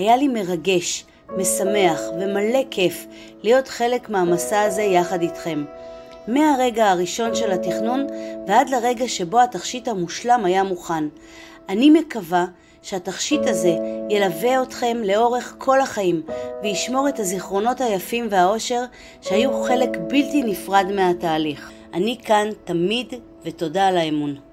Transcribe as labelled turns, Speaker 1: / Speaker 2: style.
Speaker 1: היה לי מרגש, משמח ומלא כיף להיות חלק מהמסע הזה יחד איתכם. מהרגע הראשון של התכנון ועד לרגע שבו התכשיט המושלם היה מוכן. אני מקווה שהתכשיט הזה ילווה אתכם לאורך כל החיים וישמור את הזיכרונות היפים והאושר שהיו חלק בלתי נפרד מהתהליך. אני כאן תמיד ותודה על האמון.